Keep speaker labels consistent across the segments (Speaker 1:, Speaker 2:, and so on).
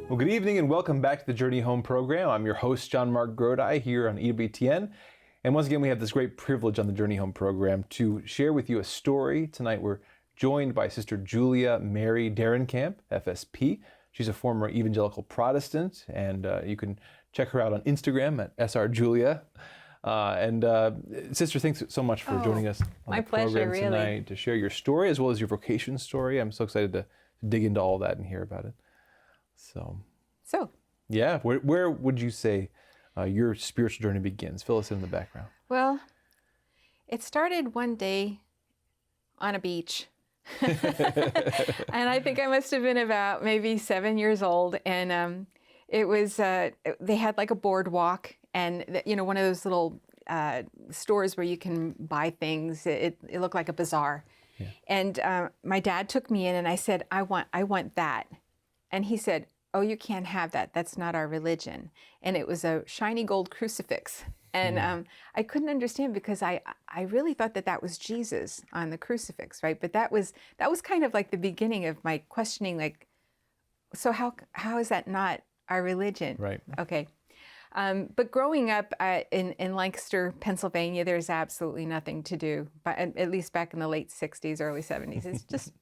Speaker 1: Well, good evening and welcome back to the Journey Home program. I'm your host, JonMarc Grodi, here on EWTN. And once again, we have this great privilege on the Journey Home program to share with you a story. Tonight, we're joined by Sister Julia Mary Darrenkamp, FSP. She's a former Evangelical Protestant, and you can check her out on Instagram at srjulia. Sister, thanks so much for joining us on the program tonight to share your story as well as your vocation story. I'm so excited to dig into all that and hear about it. So, yeah, where would you say your spiritual journey begins? Fill us in the background.
Speaker 2: Well, it started one day on a beach. And I think I must have been about maybe 7 years old. And it was, they had like a boardwalk and, one of those little stores where you can buy things. It looked like a bazaar. Yeah. And my dad took me in and I said, I want that. And he said, "Oh, you can't have that. That's not our religion." And it was a shiny gold crucifix. And I couldn't understand because I really thought that was Jesus on the crucifix, right? But that was kind of like the beginning of my questioning, like, so how is that not our religion?
Speaker 1: Right.
Speaker 2: Okay. But growing up in Lancaster, Pennsylvania, there's absolutely nothing to do, but at least back in the late 60s, early 70s. It's just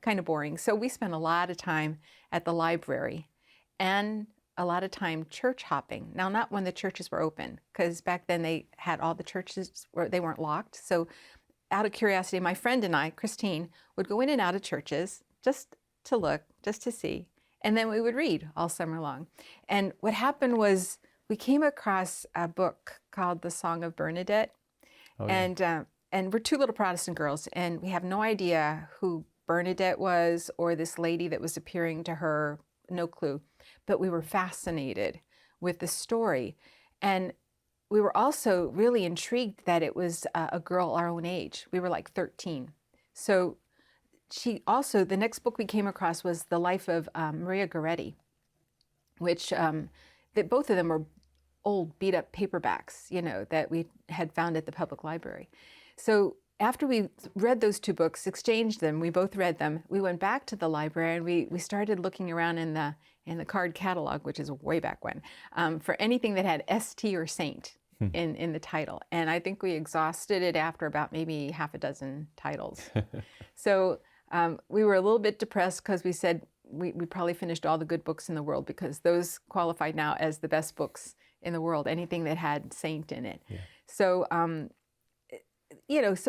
Speaker 2: kind of boring. So we spent a lot of time at the library and a lot of time church hopping. Now, not when the churches were open, because back then they had all the churches where they weren't locked. So out of curiosity, my friend and I, Christine, would go in and out of churches just to look, just to see. And then we would read all summer long. And what happened was we came across a book called The Song of Bernadette. Oh, yeah. And we're two little Protestant girls, and we have no idea who Bernadette was or this lady that was appearing to her, no clue. But we were fascinated with the story. And we were also really intrigued that it was a girl our own age. We were like 13. So the next book we came across was The Life of Mary Darrenkamp, which that both of them were old beat up paperbacks, that we had found at the public library. So after we read those two books, exchanged them, we both read them, we went back to the library and we started looking around in the card catalog, which is way back when, for anything that had ST or Saint in the title. And I think we exhausted it after about maybe half a dozen titles. So we were a little bit depressed because we said we probably finished all the good books in the world because those qualified now as the best books in the world, anything that had Saint in it. Yeah. So,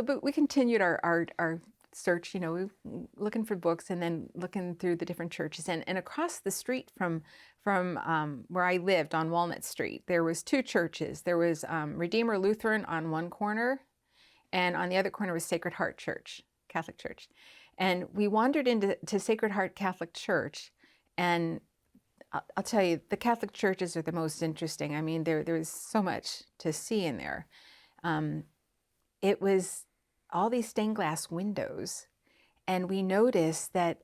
Speaker 2: but we continued our search, looking for books and then looking through the different churches. And across the street from where I lived on Walnut Street, there was two churches. There was Redeemer Lutheran on one corner, and on the other corner was Sacred Heart Church, Catholic Church. And we wandered into Sacred Heart Catholic Church, and I'll tell you, the Catholic churches are the most interesting. I mean, there's so much to see in there. It was all these stained glass windows, and we noticed that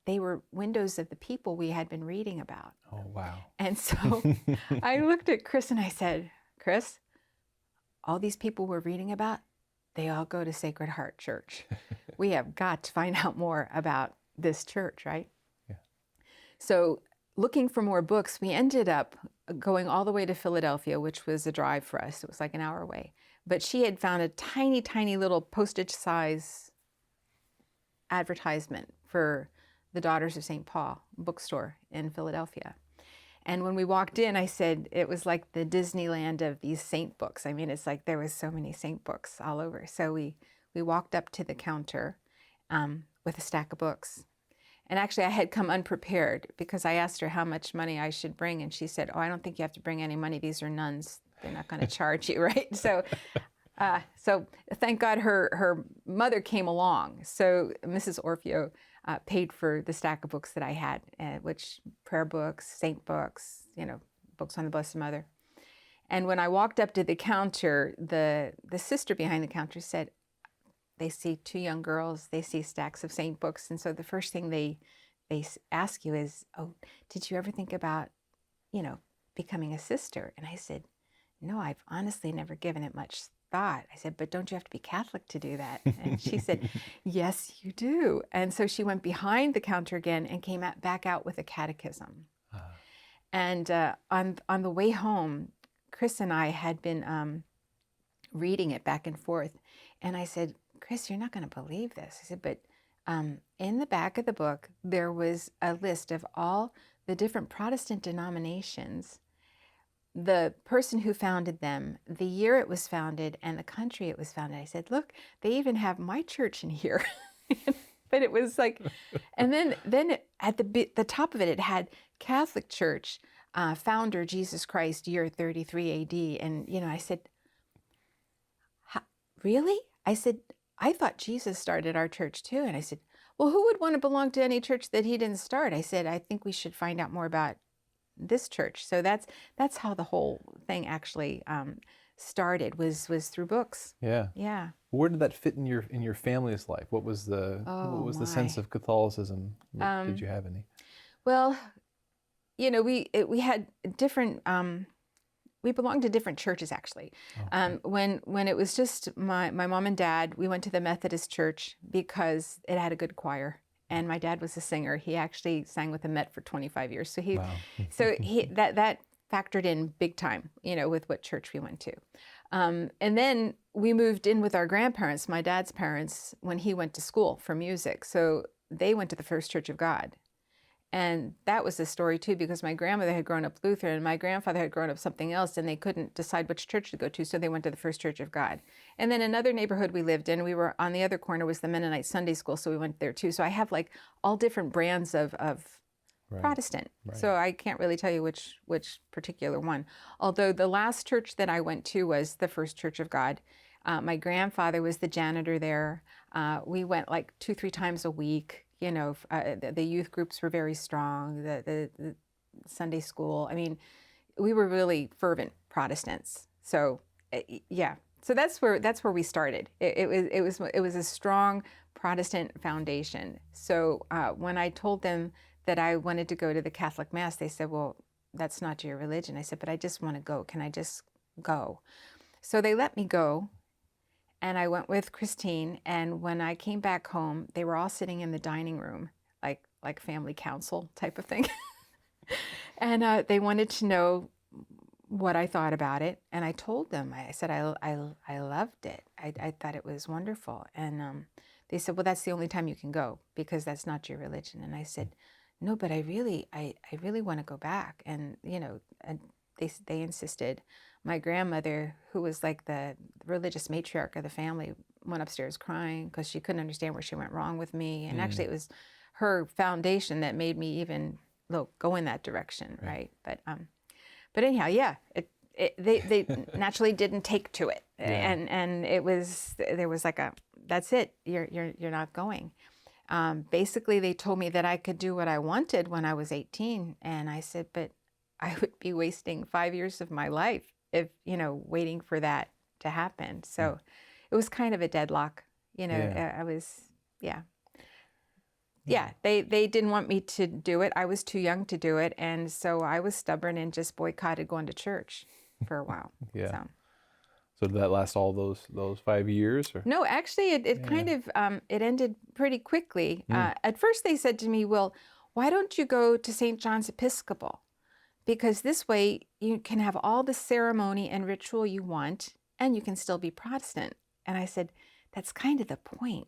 Speaker 2: they were windows of the people we had been reading about.
Speaker 1: Oh, wow.
Speaker 2: And so I looked at Chris and I said, "Chris, all these people we're reading about, they all go to Sacred Heart Church. We have got to find out more about this church, right?" Yeah. So looking for more books, we ended up going all the way to Philadelphia, which was a drive for us. It was like an hour away. But she had found a tiny, tiny little postage size advertisement for the Daughters of St. Paul bookstore in Philadelphia. And when we walked in, I said it was like the Disneyland of these saint books. I mean, it's like there was so many saint books all over. So we walked up to the counter with a stack of books. And actually, I had come unprepared because I asked her how much money I should bring. And she said, "Oh, I don't think you have to bring any money. These are nuns. They're not going to charge you," right? So thank God her mother came along. So Mrs. Orfeo paid for the stack of books that I had, which prayer books, saint books, books on the Blessed Mother. And when I walked up to the counter, the sister behind the counter said, they see two young girls, they see stacks of saint books. And so the first thing they ask you is, "Oh, did you ever think about, becoming a sister?" And I said, "No, I've honestly never given it much thought." I said, "But don't you have to be Catholic to do that?" And she said, "Yes, you do." And so she went behind the counter again and came back out with a catechism. And on the way home, Chris and I had been reading it back and forth. And I said, Chris, you're not going to believe this. I said, but in the back of the book, there was a list of all the different Protestant denominations, the person who founded them, the year it was founded, and the country it was founded. I said, look, they even have my church in here. But it was like, and then at the top of it, it had Catholic Church, founder Jesus Christ, year 33 AD. And, I said, really? I said, I thought Jesus started our church too. And I said, well, who would want to belong to any church that he didn't start? I said, I think we should find out more about this church. So that's how the whole thing actually started, was through books.
Speaker 1: Yeah.
Speaker 2: Yeah.
Speaker 1: Where did that fit in your family's life? What was the the sense of Catholicism? Did you have any?
Speaker 2: Well, we had different. We belonged to different churches, actually. Okay. When it was just my mom and dad, we went to the Methodist church because it had a good choir, and my dad was a singer. He actually sang with the Met for 25 years, so
Speaker 1: wow.
Speaker 2: that factored in big time, with what church we went to. And then we moved in with our grandparents, my dad's parents, when he went to school for music. So they went to the First Church of God. And that was the story too, because my grandmother had grown up Lutheran and my grandfather had grown up something else, and they couldn't decide which church to go to, so they went to the First Church of God. And then another neighborhood we lived in, we were on the other corner, was the Mennonite Sunday School, so we went there too. So I have like all different brands of right. Protestant. Right. So I can't really tell you which particular one. Although the last church that I went to was the First Church of God. My grandfather was the janitor there. We went like 2-3 times a week. The youth groups were very strong, the Sunday school. I mean, we were really fervent Protestants. So, yeah. So that's where we started. It was a strong Protestant foundation. So when I told them that I wanted to go to the Catholic Mass, they said, well, that's not your religion. I said, but I just want to go. Can I just go? So they let me go. And I went with Christine, and when I came back home, they were all sitting in the dining room, like family council type of thing. And they wanted to know what I thought about it. And I told them, I said, I loved it. I thought it was wonderful. And they said, well, that's the only time you can go, because that's not your religion. And I said, no, but I really want to go back. And, and they insisted. My grandmother, who was like the religious matriarch of the family, went upstairs crying because she couldn't understand where she went wrong with me. And actually, it was her foundation that made me even go in that direction, right? But anyhow, yeah, they naturally didn't take to it, and there was like that's it. You're not going. Basically, they told me that I could do what I wanted when I was 18, and I said, but I would be wasting 5 years of my life if, waiting for that to happen. So it was kind of a deadlock, I was, they didn't want me to do it. I was too young to do it. And so I was stubborn and just boycotted going to church for a while.
Speaker 1: So did that last all those 5 years? Or?
Speaker 2: No, actually it kind of, it ended pretty quickly. At first they said to me, well, why don't you go to St. John's Episcopal? Because this way you can have all the ceremony and ritual you want, and you can still be Protestant. And I said, that's kind of the point,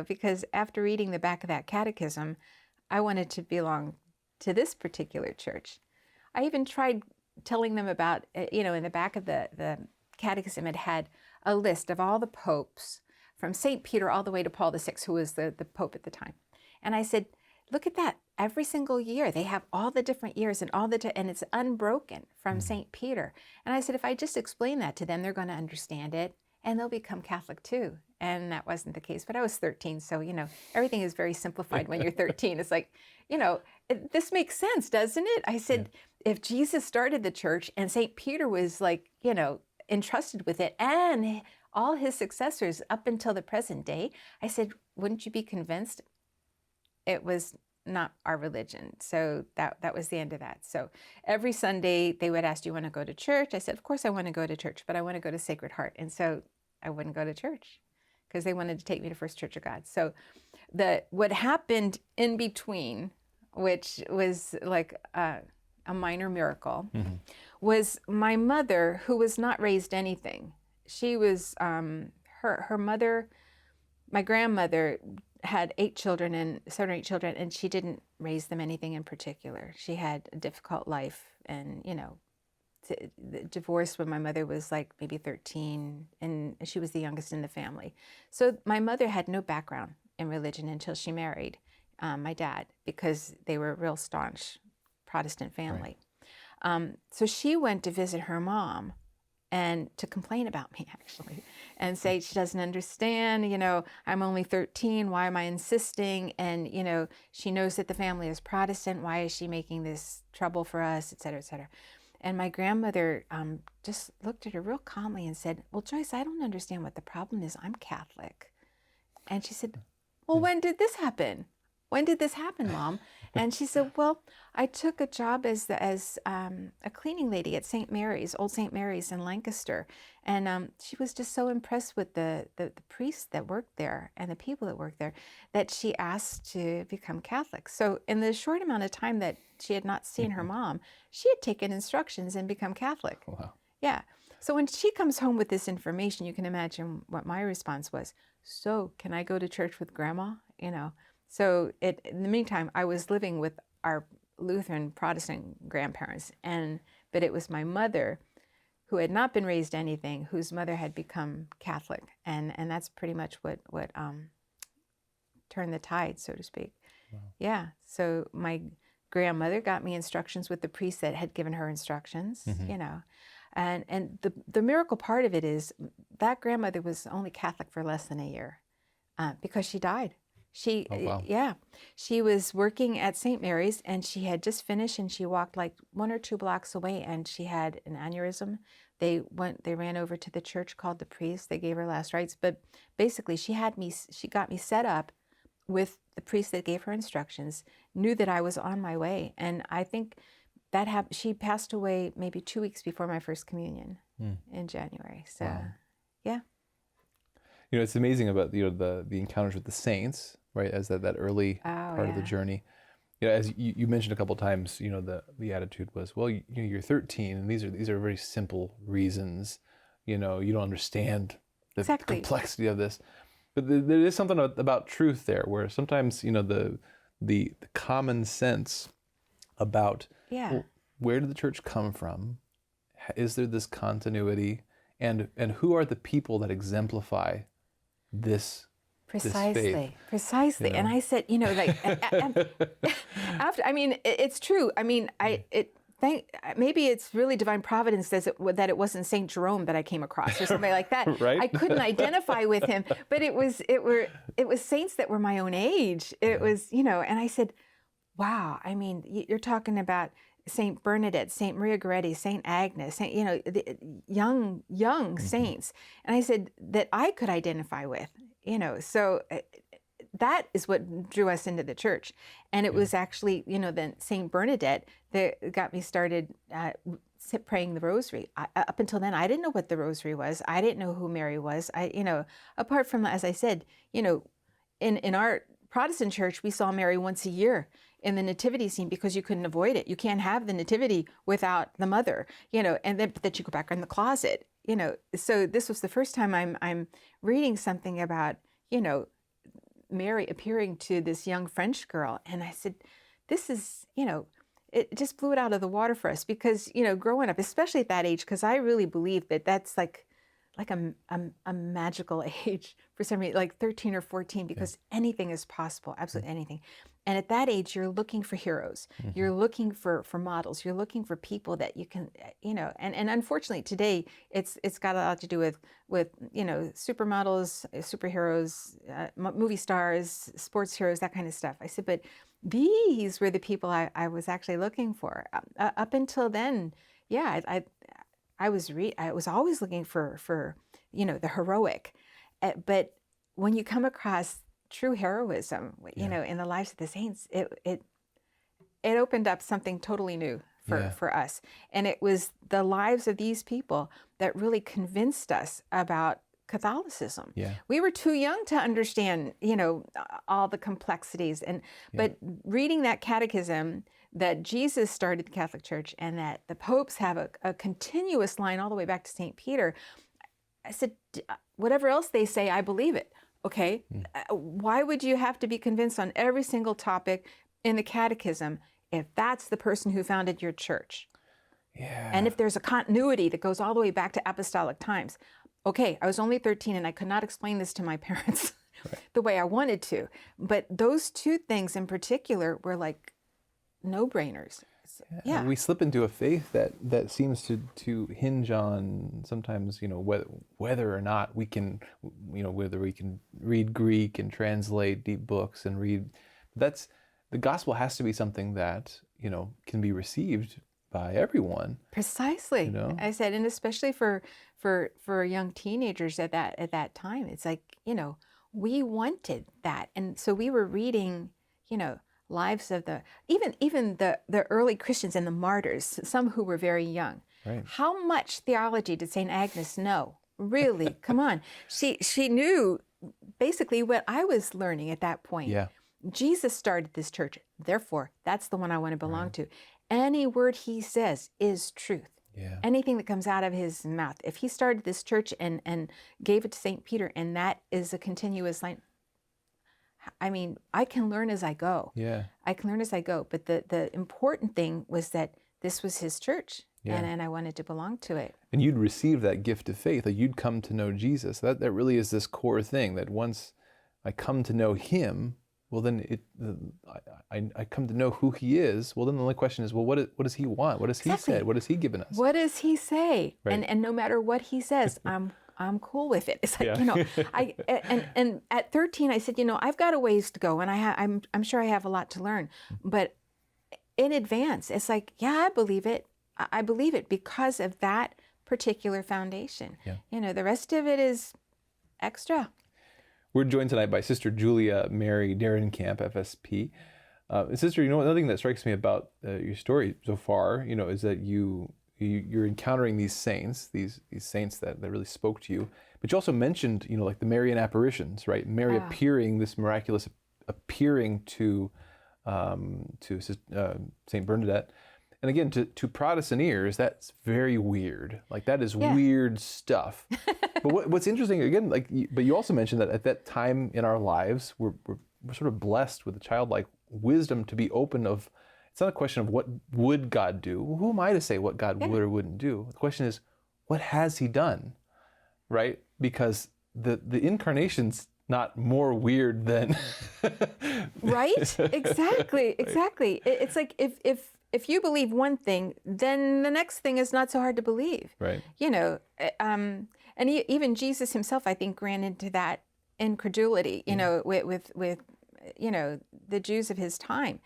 Speaker 2: because after reading the back of that catechism, I wanted to belong to this particular church. I even tried telling them about, in the back of the catechism, it had a list of all the popes from St. Peter all the way to Paul VI, who was the pope at the time. And I said, look at that. Every single year, they have all the different years and and it's unbroken from St. Peter. And I said, if I just explain that to them, they're going to understand it and they'll become Catholic too. And that wasn't the case. But I was 13, so, everything is very simplified when you're 13. It's like, this makes sense, doesn't it? I said, if Jesus started the church and St. Peter was like, entrusted with it, and all his successors up until the present day, I said, wouldn't you be convinced it was not our religion? So that was the end of that. So every Sunday they would ask, do you want to go to church? I said, of course I want to go to church, but I want to go to Sacred Heart. And so I wouldn't go to church because they wanted to take me to First Church of God. So what happened in between, which was like a a minor miracle, was my mother, who was not raised anything. She was, her mother, my grandmother, had 7 or 8 children, and she didn't raise them anything in particular. She had a difficult life, and, divorced when my mother was like maybe 13, and she was the youngest in the family. So my mother had no background in religion until she married my dad, because they were a real staunch Protestant family. Right. So she went to visit her mom and to complain about me, actually, and say she doesn't understand, I'm only 13, why am I insisting? And, she knows that the family is Protestant, why is she making this trouble for us, et cetera, et cetera. And my grandmother just looked at her real calmly and said, well, Joyce, I don't understand what the problem is. I'm Catholic. And she said, well, when did this happen? When did this happen, Mom? And she said, well, I took a job as a cleaning lady at St. Mary's, Old St. Mary's in Lancaster. And she was just so impressed with the priests that worked there and the people that worked there that she asked to become Catholic. So in the short amount of time that she had not seen her mom, she had taken instructions and become Catholic.
Speaker 1: Wow.
Speaker 2: Yeah. So when she comes home with this information, you can imagine what my response was. So can I go to church with Grandma? So in the meantime, I was living with our Lutheran Protestant grandparents, but it was my mother, who had not been raised anything, whose mother had become Catholic, and that's pretty much what turned the tide, so to speak. Wow. Yeah. So my grandmother got me instructions with the priest that had given her instructions, and the miracle part of it is that grandmother was only Catholic for less than a year, because she died. She was working at St. Mary's, and she had just finished, and she walked like 1 or 2 blocks away, and she had an aneurysm. They ran over to the church, called the priest. They gave her last rites, but basically she got me set up with the priest that gave her instructions, knew that I was on my way, and I think that she passed away maybe 2 weeks before my first communion in January. So, wow. Yeah.
Speaker 1: It's amazing about the encounters with the saints, right? As that early part of the journey. As you mentioned a couple of times, the attitude was, well, you're 13, and these are very simple reasons. You don't understand the complexity of this. But there is something about truth there, where sometimes the common sense about well, where did the church come from? Is there this continuity? And who are the people that exemplify this
Speaker 2: faith? Precisely. And I said, after, it's true. Maybe it's really divine providence that it wasn't Saint Jerome that I came across or somebody like that.
Speaker 1: Right?
Speaker 2: I couldn't identify with him, but it was saints that were my own age. It was, and I said, wow. You're talking about Saint Bernadette, Saint Maria Grodi, Saint Agnes, the young saints. And I said that I could identify with, so that is what drew us into the church. And it was actually, then Saint Bernadette that got me started praying the rosary. Up until then, I didn't know what the rosary was. I didn't know who Mary was. Apart from, as I said, in our Protestant church, we saw Mary once a year in the nativity scene because you couldn't avoid it. You can't have the nativity without the mother, and then that you go back in the closet, So this was the first time I'm reading something about, Mary appearing to this young French girl. And I said, this is, it just blew it out of the water for us because, growing up, especially at that age, because I really believe that that's like a magical age for some reason, like 13 or 14, because anything is possible, absolutely anything. And at that age, you're looking for heroes. Mm-hmm. You're looking for models. You're looking for people that you can, and unfortunately today, it's got a lot to do with supermodels, superheroes, movie stars, sports heroes, that kind of stuff. I said, but these were the people I was actually looking for. Up until then, I was always looking for the heroic, but when you come across true heroism, in the lives of the saints, it opened up something totally new for us, and it was the lives of these people that really convinced us about Catholicism.
Speaker 1: Yeah.
Speaker 2: We were too young to understand, all the complexities. But reading that catechism that Jesus started the Catholic Church and that the popes have a continuous line all the way back to St. Peter, I said, whatever else they say, I believe it. Okay, why would you have to be convinced on every single topic in the catechism if that's the person who founded your church?
Speaker 1: Yeah.
Speaker 2: And if there's a continuity that goes all the way back to apostolic times. Okay, I was only 13 and I could not explain this to my parents the way I wanted to. But those two things in particular were like no-brainers. Yeah.
Speaker 1: We slip into a faith that seems to hinge on sometimes, whether or not we can, whether we can read Greek and translate deep books and read. The gospel has to be something that, can be received by everyone.
Speaker 2: Precisely. I said, and especially for young teenagers at that time, it's like, we wanted that. And so we were reading, lives of even the early Christians and the martyrs, some who were very young.
Speaker 1: Right.
Speaker 2: How much theology did St. Agnes know? Really? Come on. She knew basically what I was learning at that point.
Speaker 1: Yeah.
Speaker 2: Jesus started this church. Therefore, that's the one I want to belong to. Any word he says is truth.
Speaker 1: Yeah.
Speaker 2: Anything that comes out of his mouth. If he started this church and gave it to St. Peter, and that is a continuous line, I mean, I can learn as I go.
Speaker 1: Yeah.
Speaker 2: I can learn as I go. But the important thing was that this was his church,
Speaker 1: Yeah.
Speaker 2: and I wanted to belong to it.
Speaker 1: And you'd receive that gift of faith, like you'd come to know Jesus. That really is this core thing, that once I come to know him, well, then I come to know who he is. Well, then the only question is, well, what does he want? What has he said? What has he given us?
Speaker 2: What does he say?
Speaker 1: Right.
Speaker 2: And no matter what he says, I'm cool with it. It's like,
Speaker 1: Yeah.
Speaker 2: and at 13, I said, I've got a ways to go, and I'm sure I have a lot to learn. But in advance, it's like, yeah, I believe it. I believe it because of that particular foundation.
Speaker 1: Yeah.
Speaker 2: The rest of it is extra.
Speaker 1: We're joined tonight by Sister Julia Mary Darrenkamp, FSP. Sister, another thing that strikes me about your story so far, is that you're encountering these saints, these saints that really spoke to you. But you also mentioned, like the Marian apparitions, right? Mary appearing, this miraculous appearing to Saint Bernadette. And again, to Protestant ears, that's very weird. Like that is weird stuff. But what's interesting, again, but you also mentioned that at that time in our lives, we're sort of blessed with a childlike wisdom to be open of. It's not a question of what would God do. Who am I to say what God would or wouldn't do? The question is, what has he done, right? Because the incarnation's not more weird than
Speaker 2: right? Exactly. It's like if you believe one thing, then the next thing is not so hard to believe.
Speaker 1: Right.
Speaker 2: And even Jesus himself, I think, ran into that incredulity. With the Jews of his time.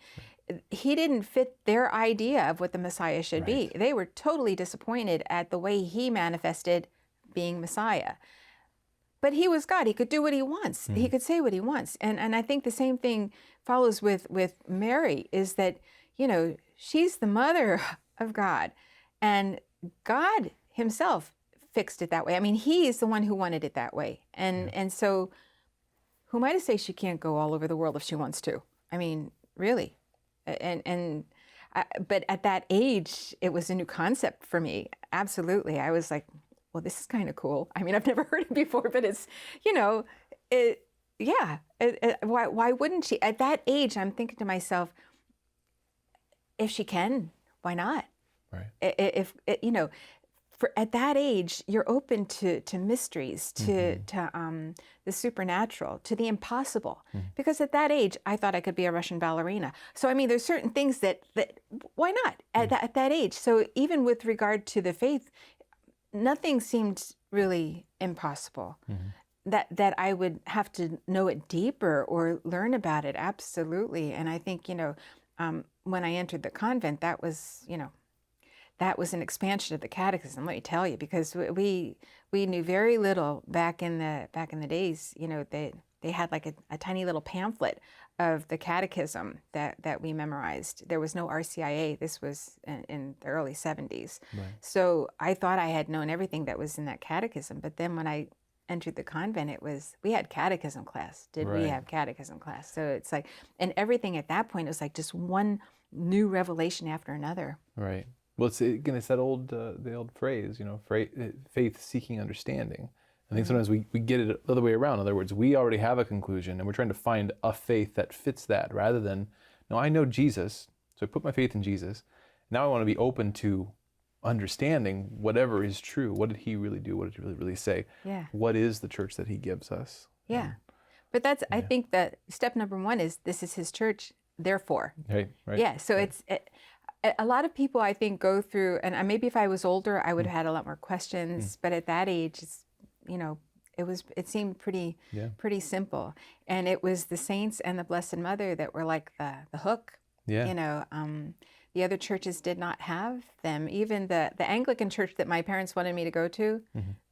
Speaker 2: He didn't fit their idea of what the Messiah should be. They were totally disappointed at the way he manifested being Messiah. But he was God. He could do what he wants. He could say what he wants. And I think the same thing follows with Mary, is that, she's the mother of God. And God himself fixed it that way. I mean, he is the one who wanted it that way. And so who am I to say she can't go all over the world if she wants to? I mean, really. But at that age, it was a new concept for me. Absolutely. I was like, well, this is kind of cool. I mean, I've never heard it before, but it's, why wouldn't she? At that age, I'm thinking to myself, if she can, why not?
Speaker 1: Right.
Speaker 2: At that age, you're open to mysteries, to the supernatural, to the impossible. Because at that age, I thought I could be a Russian ballerina. So, I mean, there's certain things that why not at that age? So even with regard to the faith, nothing seemed really impossible. That I would have to know it deeper or learn about it. Absolutely. And I think, when I entered the convent, that was an expansion of the catechism, let me tell you, because we knew very little back in the days. They had like a tiny little pamphlet of the catechism that we memorized. There was no RCIA. This was in the early 70s. Right. So I thought I had known everything that was in that catechism. But then when I entered the convent, we had catechism class. Did we
Speaker 1: Right.
Speaker 2: have catechism class? So it's like, and everything at that point, it was like just one new revelation after another.
Speaker 1: Right. Well, it's that old the old phrase, faith seeking understanding. I think sometimes we get it the other way around. In other words, we already have a conclusion and we're trying to find a faith that fits that, rather than, no, I know Jesus, so I put my faith in Jesus. Now I want to be open to understanding whatever is true. What did he really do? What did he really say?
Speaker 2: Yeah.
Speaker 1: What is the church that he gives us?
Speaker 2: Yeah. But that's, I think that step number one is, this is his church, therefore.
Speaker 1: Right.
Speaker 2: Yeah. So it's, a lot of people, I think, go through, and maybe if I was older, I would have had a lot more questions. But at that age, it's, it seemed pretty simple. And it was the saints and the Blessed Mother that were like the hook.
Speaker 1: Yeah.
Speaker 2: The other churches did not have them. Even the Anglican church that my parents wanted me to go to,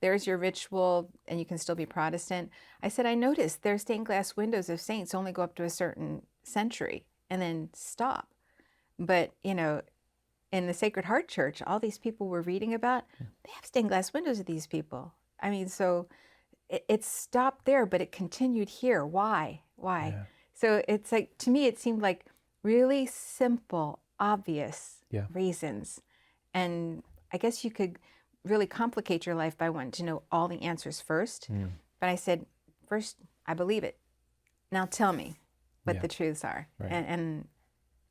Speaker 2: there's your ritual, and you can still be Protestant. I said, I noticed their stained glass windows of saints only go up to a certain century and then stop. But, in the Sacred Heart Church, all these people we're reading about, they have stained glass windows of these people. I mean, so it stopped there, but it continued here. Why?
Speaker 1: Yeah.
Speaker 2: So it's like, to me, it seemed like really simple, obvious reasons. And I guess you could really complicate your life by wanting to know all the answers first. But I said, first, I believe it. Now tell me what the truths are.
Speaker 1: Right.
Speaker 2: And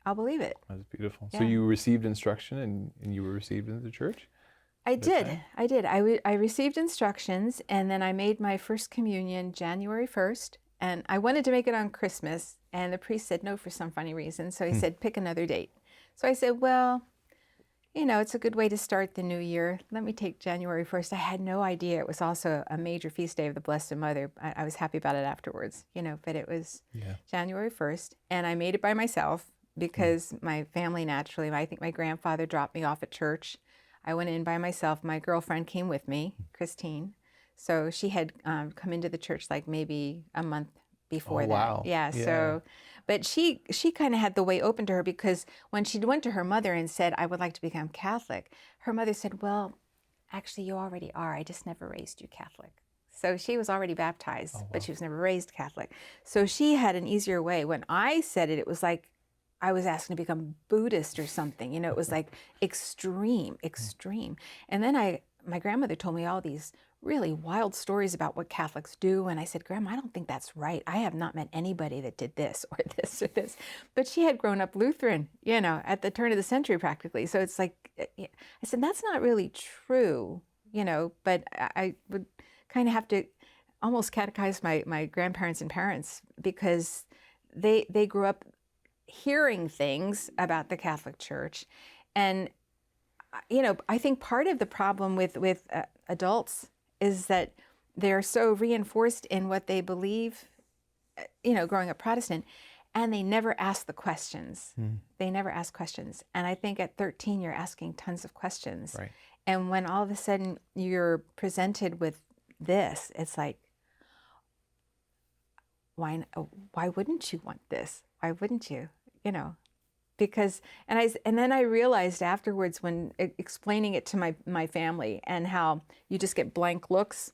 Speaker 2: I'll believe it.
Speaker 1: That's beautiful.
Speaker 2: Yeah.
Speaker 1: So you received instruction and you were received into the church?
Speaker 2: I did. I received instructions, and then I made my first communion January 1st. And I wanted to make it on Christmas, and the priest said no for some funny reason. So he said, pick another date. So I said, well, it's a good way to start the new year. Let me take January 1st. I had no idea it was also a major feast day of the Blessed Mother. I was happy about it afterwards, but it was January 1st. And I made it by myself because my family naturally, I think my grandfather dropped me off at church. I went in by myself. My girlfriend came with me, Christine. So she had come into the church like maybe a month before that.
Speaker 1: Wow.
Speaker 2: Yeah. So, but she kind of had the way open to her, because when she went to her mother and said, I would like to become Catholic, her mother said, well, actually you already are. I just never raised you Catholic. So she was already baptized, but she was never raised Catholic. So she had an easier way. When I said it, it was like I was asking to become Buddhist or something. It was like extreme. And then my grandmother told me all these really wild stories about what Catholics do. And I said, Grandma, I don't think that's right. I have not met anybody that did this or this or this. But she had grown up Lutheran, at the turn of the century practically. So it's like, I said, that's not really true, but I would kind of have to almost catechize my grandparents and parents, because they grew up hearing things about the Catholic Church. And, I think part of the problem with adults is that they're so reinforced in what they believe, growing up Protestant, and they never ask the questions. They never ask questions. And I think at 13, you're asking tons of questions.
Speaker 1: Right.
Speaker 2: And when all of a sudden you're presented with this, it's like, why wouldn't you want this? Why wouldn't you? Because, and then I realized afterwards, when explaining it to my family and how you just get blank looks,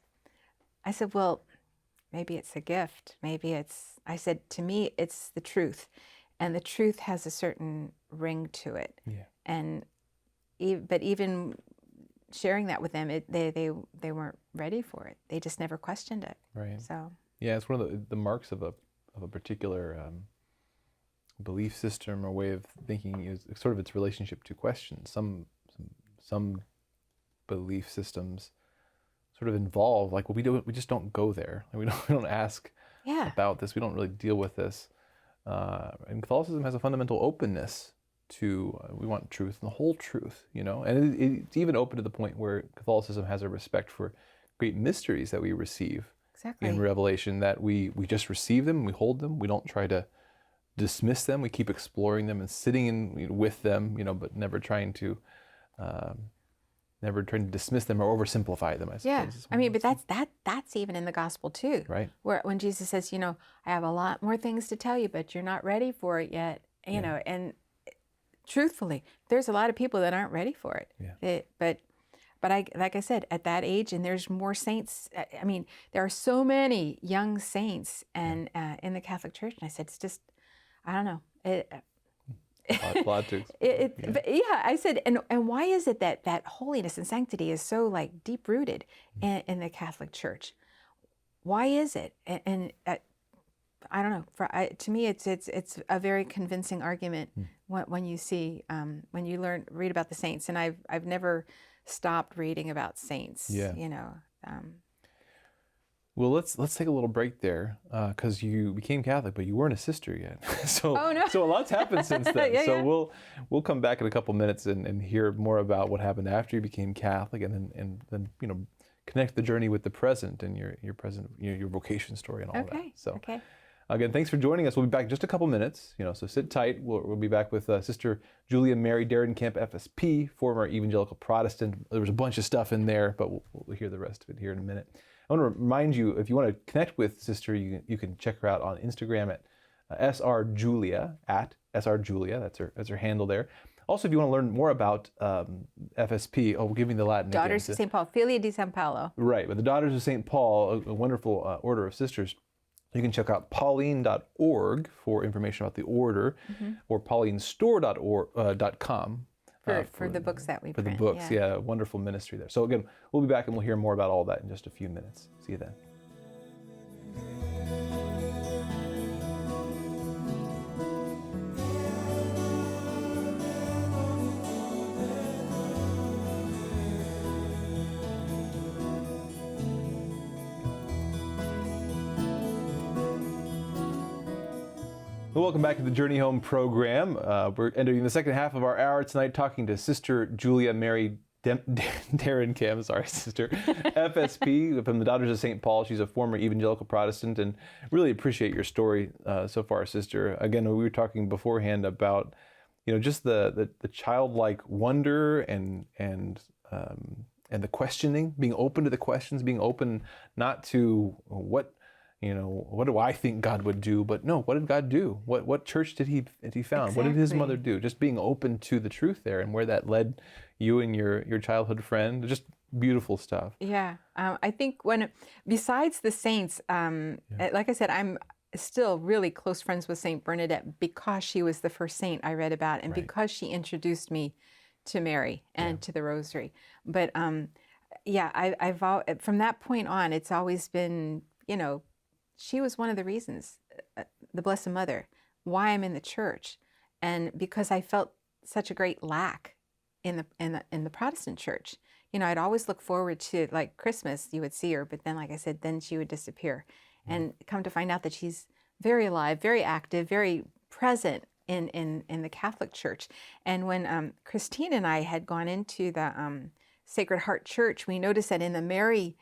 Speaker 2: I said, well, maybe it's a gift. I said, to me, it's the truth. And the truth has a certain ring to it.
Speaker 1: Yeah.
Speaker 2: And, but even sharing that with them, they weren't ready for it. They just never questioned it.
Speaker 1: Right.
Speaker 2: So.
Speaker 1: Yeah, it's one of the marks of a particular belief system or way of thinking is sort of its relationship to questions. Some belief systems sort of involve, like, well, we just don't go there. We don't ask about this. We don't really deal with this. And Catholicism has a fundamental openness to we want truth and the whole truth, and it's even open to the point where Catholicism has a respect for great mysteries that we receive in Revelation, that we just receive them, we hold them, we don't try to dismiss them, we keep exploring them and sitting with them, but never trying to dismiss them or oversimplify them, I suppose.
Speaker 2: Yeah, I mean, but that's even in the gospel too.
Speaker 1: Right.
Speaker 2: Where when Jesus says, I have a lot more things to tell you, but you're not ready for it yet, and truthfully, there's a lot of people that aren't ready for it.
Speaker 1: Yeah.
Speaker 2: But But like I said, at that age, and there's more saints. I mean, there are so many young saints and in the Catholic Church. And I said, it's just, I don't know.
Speaker 1: A lot to
Speaker 2: But I said, and why is it that holiness and sanctity is so like deep rooted in the Catholic Church? Why is it? And I don't know. To me, it's a very convincing argument when you see when you read about the saints. And I've never stopped reading about saints.
Speaker 1: Yeah.
Speaker 2: You know.
Speaker 1: Well, let's take a little break there because you became Catholic, but you weren't a sister yet. So
Speaker 2: Oh, no.
Speaker 1: so a lot's happened since then.
Speaker 2: Yeah,
Speaker 1: so
Speaker 2: yeah.
Speaker 1: we'll come back in a couple minutes and hear more about what happened after you became Catholic, and then connect the journey with the present and your present your vocation story and all that. So.
Speaker 2: Okay.
Speaker 1: Again, thanks for joining us. We'll be back in just a couple minutes. So sit tight. We'll be back with Sister Julia Mary Darrenkamp, FSP, former Evangelical Protestant. There was a bunch of stuff in there, but we'll hear the rest of it here in a minute. I want to remind you, if you want to connect with Sister, you can check her out on Instagram at srjulia, That's her handle there. Also, if you want to learn more about FSP, we'll give you the Latin.
Speaker 2: Daughters of St. Paul, Filia di San Paolo.
Speaker 1: Right, but the Daughters of St. Paul, a wonderful order of sisters. You can check out Pauline.org for information about the order, or paulinestore.com
Speaker 2: for the books that we
Speaker 1: print. For the books,
Speaker 2: yeah,
Speaker 1: wonderful ministry there. So again, we'll be back and we'll hear more about all that in just a few minutes. See you then. Welcome back to the Journey Home program. We're entering the second half of our hour tonight talking to Sister Julia Mary Darrenkamp, Sister FSP from the Daughters of St. Paul. She's a former Evangelical Protestant, and really appreciate your story so far, Sister. Again, we were talking beforehand about just the childlike wonder and the questioning, being open to the questions, being open not to what do I think God would do? But no, what did God do? What church did he found?
Speaker 2: Exactly.
Speaker 1: What did his mother do? Just being open to the truth there, and where that led you and your childhood friend. Just beautiful stuff.
Speaker 2: Yeah. I think besides the saints, like I said, I'm still really close friends with Saint Bernadette because she was the first saint I read about, and because she introduced me to Mary and to the Rosary. But I've from that point on, it's always been, she was one of the reasons, the Blessed Mother, why I'm in the church, and because I felt such a great lack in the Protestant church. I'd always look forward to, like, Christmas. You would see her, but then, like I said, then she would disappear, and come to find out that she's very alive, very active, very present in the Catholic Church. And when Christine and I had gone into the Sacred Heart Church, we noticed that in the Mary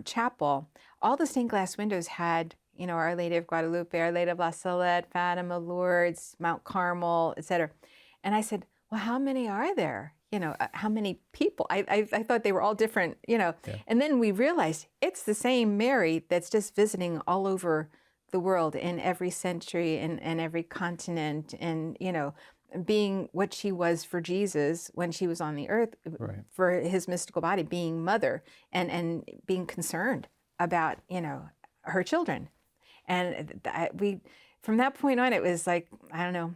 Speaker 2: Chapel, all the stained glass windows had, Our Lady of Guadalupe, Our Lady of La Salette, Fatima, Lourdes, Mount Carmel, etc. And I said, well, how many are there? How many people? I thought they were all different, And then we realized it's the same Mary that's just visiting all over the world, in every century and every continent, and, being what she was for Jesus when she was on the earth, for his mystical body, being mother and being concerned about, her children. And from that point on, it was like, I don't know,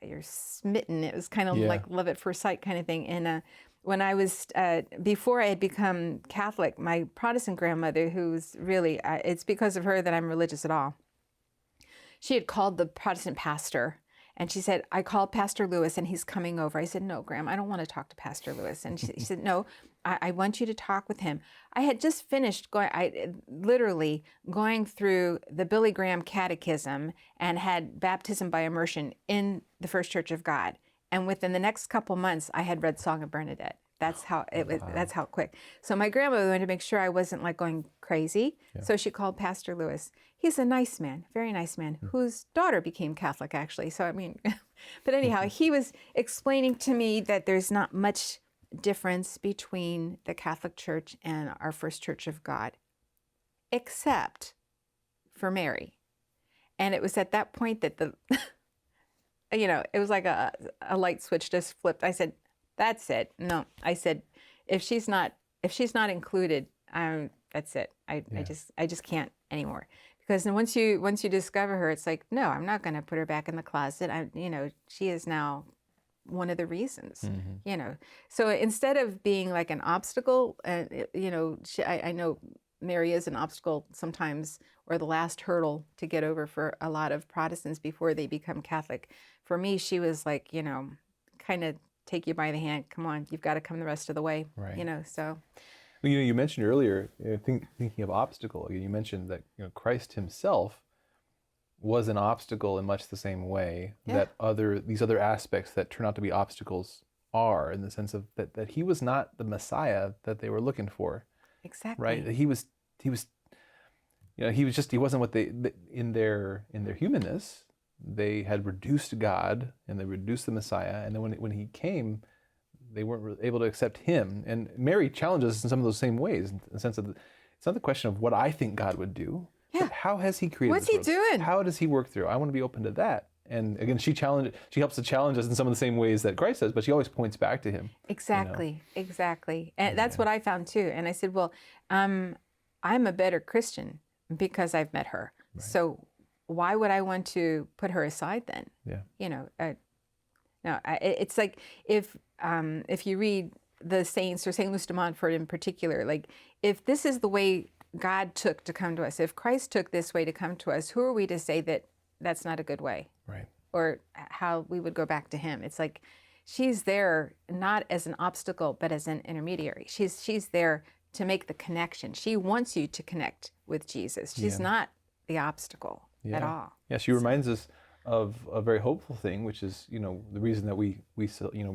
Speaker 2: you're smitten. It was kind of like love at first sight kind of thing. And when I was, before I had become Catholic, my Protestant grandmother, who's really, it's because of her that I'm religious at all, she had called the Protestant pastor. And she said, I called Pastor Lewis and he's coming over. I said, no, Graham, I don't want to talk to Pastor Lewis. And she said, no, I want you to talk with him. I had just finished literally going through the Billy Graham Catechism and had baptism by immersion in the First Church of God. And within the next couple months, I had read Song of Bernadette. That's how it was. Wow. That's how quick. So my grandmother wanted to make sure I wasn't like going crazy. Yeah. So she called Pastor Lewis. He's a nice man, very nice man, whose daughter became Catholic, actually. So, I mean, but anyhow, he was explaining to me that there's not much difference between the Catholic Church and our First Church of God, except for Mary. And it was at that point that it was like a light switch just flipped. I said, that's it. No, I said, if she's not included, that's it. I just can't anymore. Because then once you discover her, it's like, no, I'm not going to put her back in the closet. She is now one of the reasons. So instead of being like an obstacle, I know Mary is an obstacle sometimes, or the last hurdle to get over for a lot of Protestants before they become Catholic. For me, she was like, kind of take you by the hand. Come on, you've got to come the rest of the way.
Speaker 1: Right.
Speaker 2: So.
Speaker 1: Well, you mentioned earlier, thinking of obstacle, you mentioned that Christ himself was an obstacle in much the same way that these other aspects that turn out to be obstacles are, in the sense of that he was not the Messiah that they were looking for.
Speaker 2: Exactly.
Speaker 1: Right? He wasn't what they in their humanness, they had reduced God and they reduced the Messiah, and then when he came, they weren't able to accept him. And Mary challenges us in some of those same ways, in the sense of it's not the question of what I think God would do, but how has he created
Speaker 2: What's
Speaker 1: this
Speaker 2: he
Speaker 1: world?
Speaker 2: doing?
Speaker 1: How does he work through? I want to be open to that. And again, she helps to challenge us in some of the same ways that Christ does, but she always points back to him.
Speaker 2: Exactly. And that's what I found too. And I said, well, I'm a better Christian because I've met her. Right. So why would I want to put her aside then? Yeah. No, it's like if you read the saints, or St. Louis de Montfort in particular, like if this is the way God took to come to us, if Christ took this way to come to us, who are we to say that that's not a good way?
Speaker 1: Right.
Speaker 2: Or how we would go back to him? It's like she's there not as an obstacle, but as an intermediary. She's there to make the connection. She wants you to connect with Jesus. She's not the obstacle at all.
Speaker 1: Yeah, she reminds us of a very hopeful thing, which is, the reason that we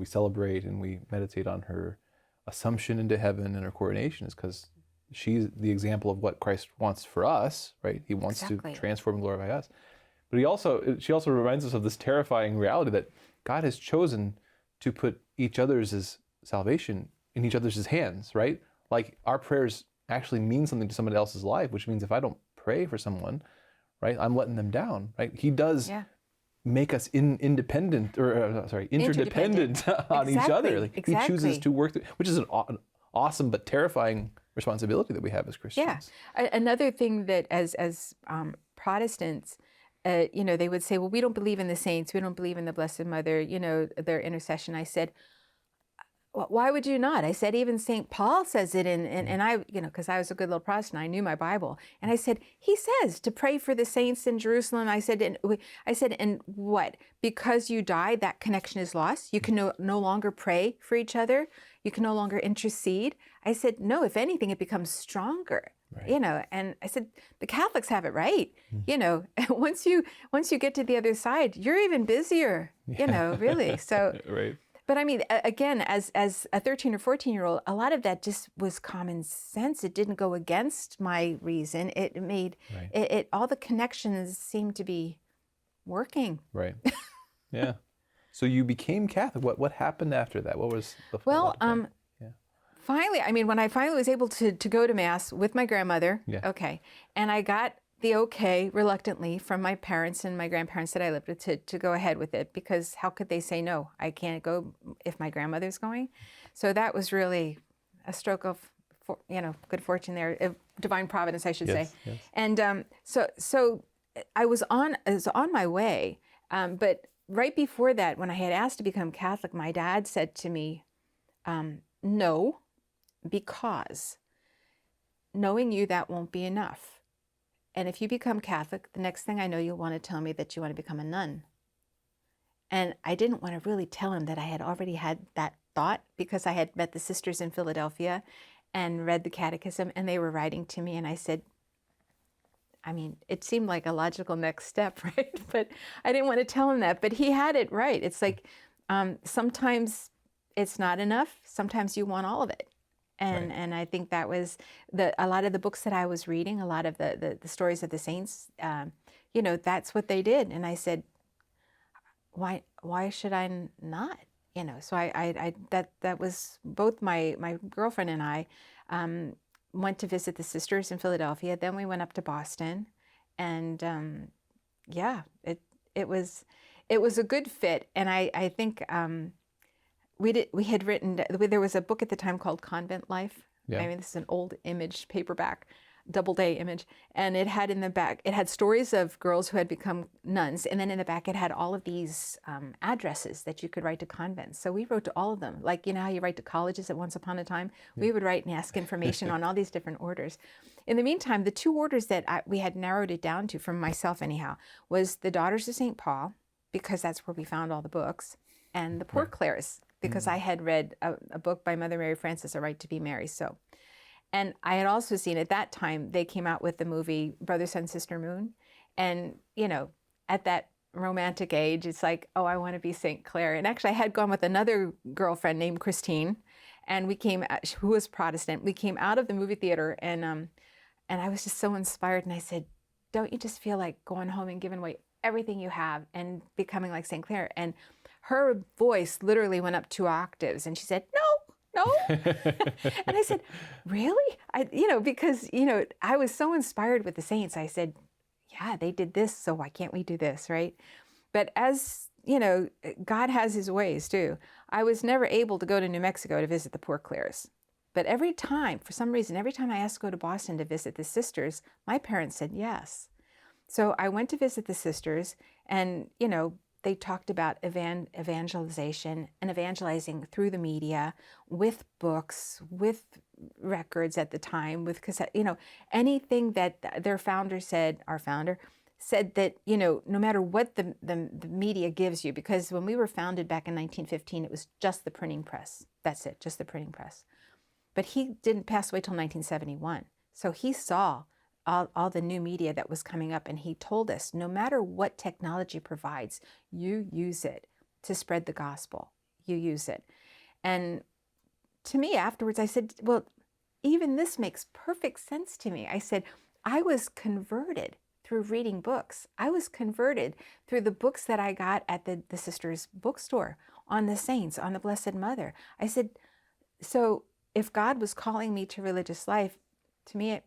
Speaker 1: celebrate and we meditate on her assumption into heaven and her coronation is because she's the example of what Christ wants for us, right? He wants to transform and glorify us. But she also reminds us of this terrifying reality that God has chosen to put each other's salvation in each other's hands, right? Like our prayers actually mean something to somebody else's life, which means if I don't pray for someone, right, I'm letting them down, right? He does make us interdependent on each other. Like he chooses to work through, which is an awesome but terrifying responsibility that we have as Christians.
Speaker 2: Yeah. Another thing that as Protestants, they would say, well, we don't believe in the saints. We don't believe in the Blessed Mother, their intercession. I said, why would you not? I said, even St. Paul says it and I, because I was a good little Protestant, I knew my Bible. And I said, he says to pray for the saints in Jerusalem. I said, and what? Because you died, that connection is lost. You can no longer pray for each other. You can no longer intercede. I said, no, if anything, it becomes stronger. Right. And I said, the Catholics have it right. Once you get to the other side, you're even busier, really. So,
Speaker 1: right.
Speaker 2: But I mean, again, as a 13 or 14-year-old, a lot of that just was common sense. It didn't go against my reason. It made it all the connections seemed to be working.
Speaker 1: Right. Yeah. So you became Catholic. What happened after that? What was the
Speaker 2: finally, I mean, when I finally was able to go to Mass with my grandmother, and I got the okay, reluctantly, from my parents and my grandparents that I lived with to go ahead with it, because how could they say no? I can't go if my grandmother's going. So that was really a stroke of, good fortune there, divine providence, I should say. Yes. And so I was on my way, but right before that, when I had asked to become Catholic, my dad said to me, no, because knowing you, that won't be enough. And if you become Catholic, the next thing I know, you'll want to tell me that you want to become a nun. And I didn't want to really tell him that I had already had that thought, because I had met the sisters in Philadelphia and read the catechism, and they were writing to me. And I said, I mean, it seemed like a logical next step, right? But I didn't want to tell him that. But he had it right. It's like sometimes it's not enough. Sometimes you want all of it. And I think that was a lot of the books that I was reading, a lot of the stories of the saints, that's what they did. And I said, why should I not? So that was both my girlfriend and I went to visit the sisters in Philadelphia. Then we went up to Boston, and it was a good fit. And I think we had written, there was a book at the time called Convent Life.
Speaker 1: Yeah.
Speaker 2: I mean, this is an old image, paperback, Doubleday image. And it had in the back, it had stories of girls who had become nuns. And then in the back, it had all of these addresses that you could write to convents. So we wrote to all of them. Like, you know how you write to colleges at once upon a time? We would write and ask information on all these different orders. In the meantime, the two orders that we had narrowed it down to, from myself anyhow, was the Daughters of St. Paul, because that's where we found all the books, and the Poor Clares, because I had read a book by Mother Mary Frances, A Right to be Mary. So, and I had also seen at that time, they came out with the movie Brother, Sun, Sister, Moon. And, you know, at that romantic age, it's like, oh, I want to be St. Clare. And actually, I had gone with another girlfriend named Christine, and we came, who was Protestant. We came out of the movie theater, and I was just so inspired. And I said, don't you just feel like going home and giving away everything you have and becoming like St. Clare? And her voice literally went up 2 octaves, and she said, no. And I said, really? Because, I was so inspired with the saints. I said, yeah, they did this, so why can't we do this, right? But as, God has his ways too. I was never able to go to New Mexico to visit the Poor Clares. But every time, for some reason, every time I asked to go to Boston to visit the sisters, my parents said yes. So I went to visit the sisters, and, they talked about evangelization and evangelizing through the media, with books, with records at the time, with cassette, anything that their founder said, our founder, said that, no matter what the media gives you, because when we were founded back in 1915, it was just the printing press. That's it, just the printing press. But he didn't pass away till 1971. So he saw all the new media that was coming up, and he told us, no matter what technology provides, you use it to spread the gospel. You use it. And to me afterwards, I said, well, even this makes perfect sense to me. I said, I was converted through reading books. I was converted through the books that I got at the sisters' bookstore, on the saints, on the Blessed Mother. I said, so if God was calling me to religious life, to me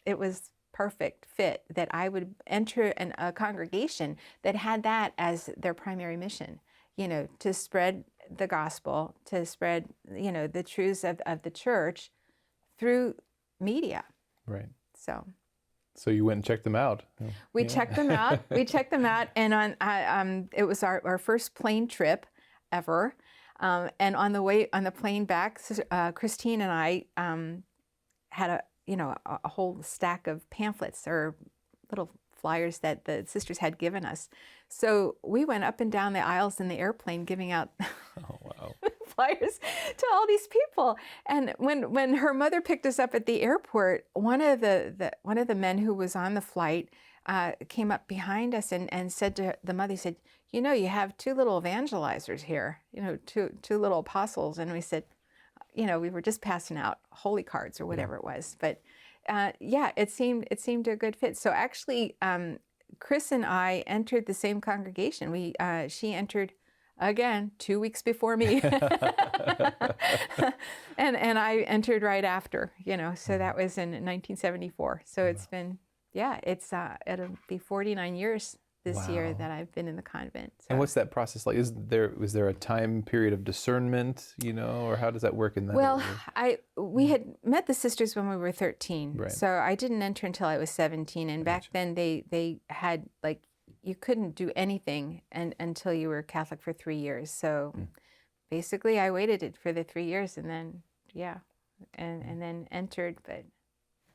Speaker 2: it was perfect fit that I would enter a congregation that had that as their primary mission, to spread the gospel, to spread, the truths of the church through media.
Speaker 1: Right.
Speaker 2: So
Speaker 1: you went and checked them out.
Speaker 2: We checked them out. And it was our first plane trip ever. And on the plane back, Christine and I had a whole stack of pamphlets or little flyers that the sisters had given us. So we went up and down the aisles in the airplane giving out flyers to all these people. And when her mother picked us up at the airport, one of the men who was on the flight came up behind us and said to the mother, he said, you have 2 little evangelizers here, two little apostles. And we said, we were just passing out holy cards or whatever it was. But it seemed a good fit. So actually, Chris and I entered the same congregation. She entered, again, 2 weeks before me. and I entered right after, so that was in 1974. So it's been, it'll be 49 years this year that I've been in the convent. So.
Speaker 1: And what's that process like? Was there a time period of discernment, or how does that work in that?
Speaker 2: Well, we had met the sisters when we were 13.
Speaker 1: Right.
Speaker 2: So I didn't enter until I was 17. And back then they had, you couldn't do anything until you were Catholic for 3 years. So basically I waited for the 3 years and then, and then entered. But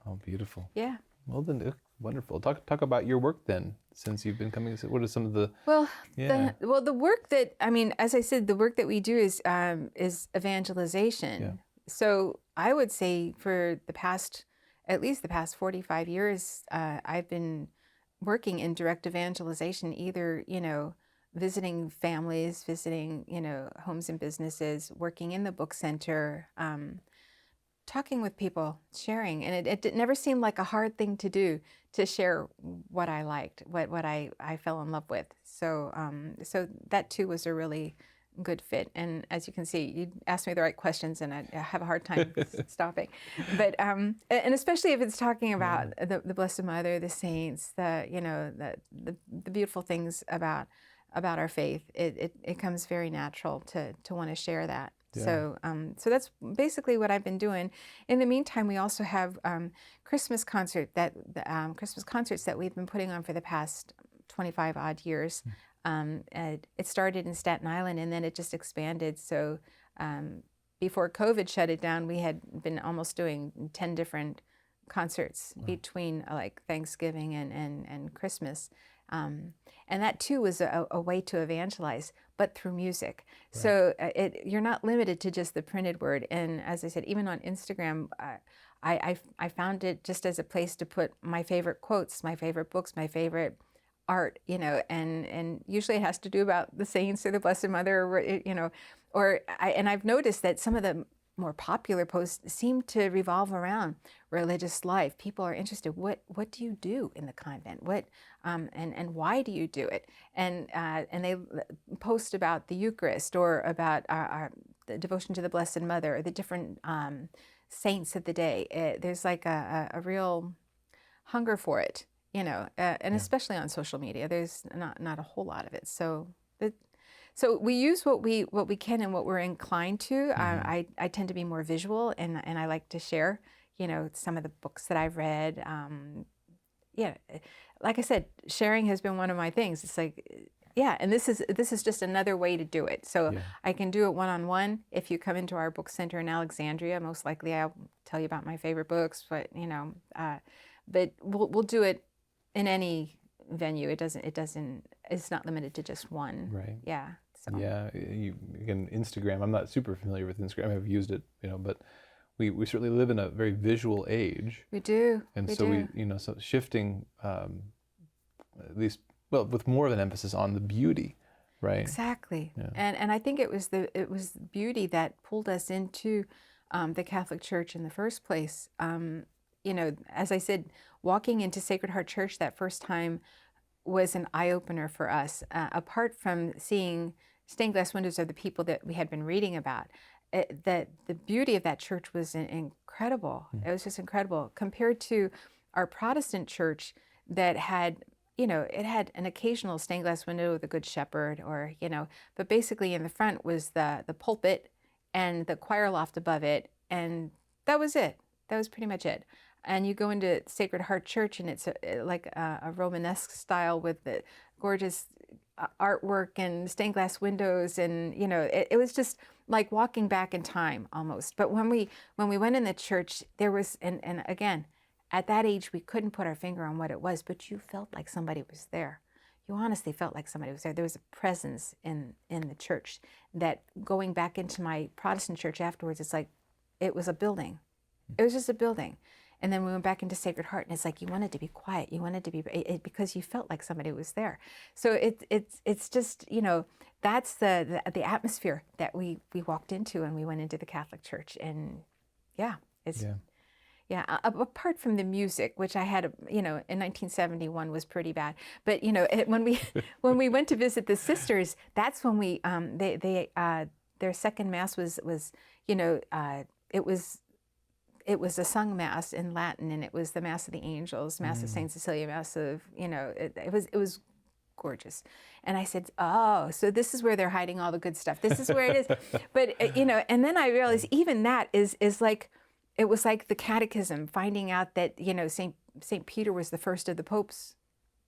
Speaker 1: oh, beautiful.
Speaker 2: Yeah.
Speaker 1: Well, then, wonderful. Talk about your work then, since you've been coming. What are some of the?
Speaker 2: The work that, as I said, the work that we do is evangelization.
Speaker 1: Yeah.
Speaker 2: So I would say for at least the past 45 years, I've been working in direct evangelization, either visiting families, visiting homes and businesses, working in the book center. Talking with people, sharing, and it never seemed like a hard thing to do, to share what I liked, what I fell in love with. So so that too was a really good fit. And as you can see, you asked me the right questions, and I have a hard time stopping. But and especially if it's talking about the Blessed Mother, the saints, the beautiful things about about our faith, it comes very natural to want to share that.
Speaker 1: Yeah.
Speaker 2: So that's basically what I've been doing. In the meantime, we also have Christmas concerts that we've been putting on for the past 25 odd years. It started in Staten Island, and then it just expanded. So before COVID shut it down, we had been almost doing 10 different concerts between like Thanksgiving and Christmas. And that too was a way to evangelize, but through music. Right. So you're not limited to just the printed word. And as I said, even on Instagram, I found it just as a place to put my favorite quotes, my favorite books, my favorite art, and usually it has to do about the saints or the Blessed Mother, or I've noticed that some of the more popular posts seem to revolve around religious life. People are interested. What do you do in the convent? What and why do you do it? And they post about the Eucharist or about the devotion to the Blessed Mother or the different saints of the day. There's like a real hunger for it, and especially on social media. There's not a whole lot of it. So we use what we can and what we're inclined to. I tend to be more visual, and I like to share, some of the books that I've read. Like I said, sharing has been one of my things. It's like, and this is just another way to do it. So I can do it one-on-one. If you come into our book center in Alexandria, most likely I'll tell you about my favorite books. But but we'll do it in any venue. It's not limited to just one.
Speaker 1: Right.
Speaker 2: Yeah. So.
Speaker 1: Yeah. Again, Instagram. I'm not super familiar with Instagram. I've used it, but we certainly live in a very visual age.
Speaker 2: We do.
Speaker 1: And we so shifting, at least, with more of an emphasis on the beauty, right?
Speaker 2: Exactly.
Speaker 1: Yeah.
Speaker 2: And I think it was beauty that pulled us into the Catholic Church in the first place. As I said, walking into Sacred Heart Church that first time was an eye-opener for us. Apart from seeing stained glass windows of the people that we had been reading about, that the beauty of that church was incredible. It was just incredible compared to our Protestant church that had, it had an occasional stained glass window with a Good Shepherd, or but basically in the front was the pulpit and the choir loft above it, and that was it. That was pretty much it. And you go into Sacred Heart Church, and it's like a Romanesque style with the gorgeous artwork and stained glass windows, and it was just like walking back in time almost. But when we went in the church, there was, and again, at that age we couldn't put our finger on what it was, but you felt like somebody was there. You honestly felt like somebody was there. There was a presence in the church that, going back into my Protestant church afterwards, it's like it was a building. It was just a building. And then we went back into Sacred Heart, and it's like you wanted to be quiet. You wanted to be because you felt like somebody was there. So it's just that's the atmosphere that we walked into when we went into the Catholic Church, and apart from the music, which I had in 1971 was pretty bad. But when we went to visit the sisters, that's when we their second mass was it was a sung mass in Latin, and it was the Mass of the Angels, Mass of Saint Cecilia, Mass of, it was gorgeous. And I said, oh, so this is where they're hiding all the good stuff. This is where it is. But, and then I realized even that is like, it was like the catechism, finding out that, St. Peter was the first of the popes.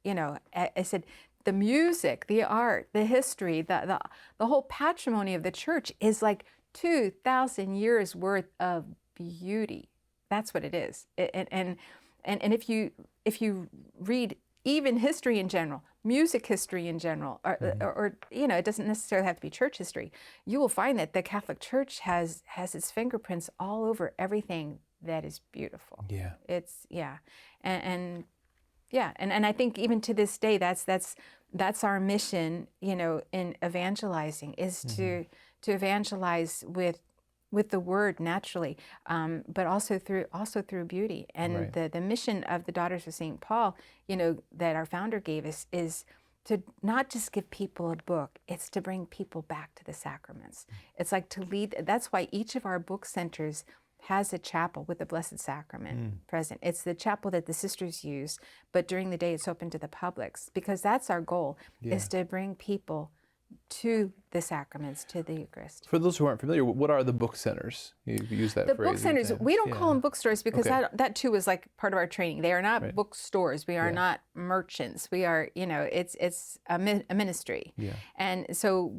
Speaker 2: I said, the music, the art, the history, the whole patrimony of the church is like 2,000 years worth of beauty. That's what it is. And if you read even history in general, music history in general, or it doesn't necessarily have to be church history, you will find that the Catholic Church has its fingerprints all over everything that is beautiful.
Speaker 1: Yeah.
Speaker 2: It's and I think even to this day that's our mission, in evangelizing, is to evangelize with the word naturally, but also through beauty. And the mission of the Daughters of St. Paul, that our founder gave us, is to not just give people a book, it's to bring people back to the sacraments. It's like to lead. That's why each of our book centers has a chapel with the Blessed Sacrament present. It's the chapel that the sisters use, but during the day it's open to the public, because that's our goal, is to bring people to the sacraments, to the Eucharist.
Speaker 1: For those who aren't familiar, what are the book centers? You use that
Speaker 2: The
Speaker 1: phrase.
Speaker 2: book centers, we don't call them bookstores, because that too is like part of our training. They are not bookstores. We are not merchants. We are, it's a ministry. Yeah. And so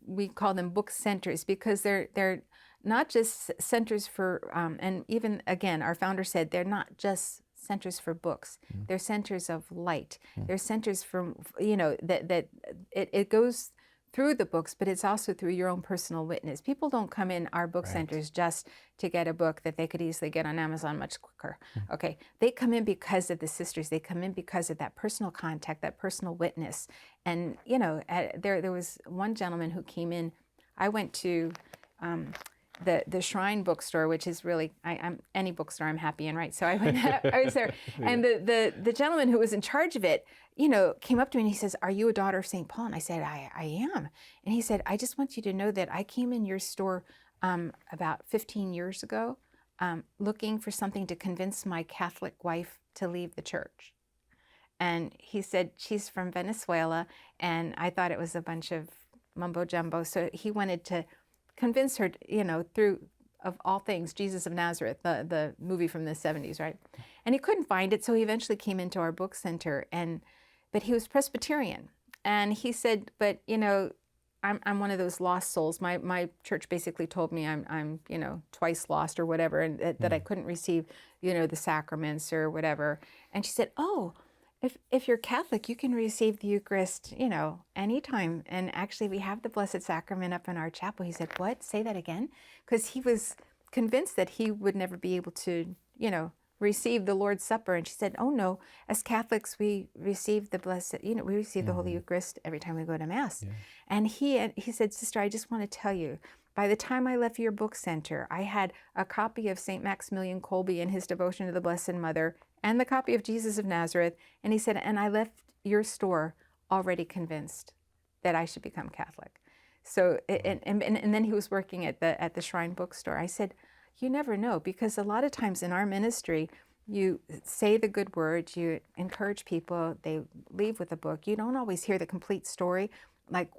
Speaker 2: we call them book centers, because they're not just centers for, and even again, our founder said, they're not just centers for books. They're centers of light. They're centers for, that it goes through the books, but it's also through your own personal witness. People don't come in our book centers just to get a book that they could easily get on Amazon much quicker. Okay, they come in because of the sisters. They come in because of that personal contact, that personal witness. And there was one gentleman who came in. I went to the Shrine bookstore, which is really I'm any bookstore I'm happy in, right? So I went. I was there, and the gentleman who was in charge of it, came up to me and he says, "Are you a daughter of St. Paul?" And I said, "I am." And he said, "I just want you to know that I came in your store about 15 years ago, looking for something to convince my Catholic wife to leave the church." And he said, she's from Venezuela, and I thought it was a bunch of mumbo jumbo. So he wanted to convince her, through, of all things, Jesus of Nazareth, the movie from the 70s, right? And he couldn't find it, so he eventually came into our book center, but he was Presbyterian. And he said, but, I'm one of those lost souls. My church basically told me I'm twice lost or whatever, and that I couldn't receive, the sacraments or whatever. And she said, "Oh, if you're Catholic, you can receive the Eucharist, anytime. And actually, we have the Blessed Sacrament up in our chapel." He said, "What? Say that again?" Because he was convinced that he would never be able to, receive the Lord's Supper. And she said, "Oh no, as Catholics, we receive the Blessed, we receive the Holy Eucharist every time we go to Mass." Yeah. And he said, "Sister, I just want to tell you, by the time I left your book center, I had a copy of St. Maximilian Kolbe and his devotion to the Blessed Mother, and the copy of Jesus of Nazareth." And he said, "And I left your store already convinced that I should become Catholic." So, and then he was working at the Shrine bookstore. I said, "You never know, because a lot of times in our ministry, you say the good words, you encourage people, they leave with a book. You don't always hear the complete story, like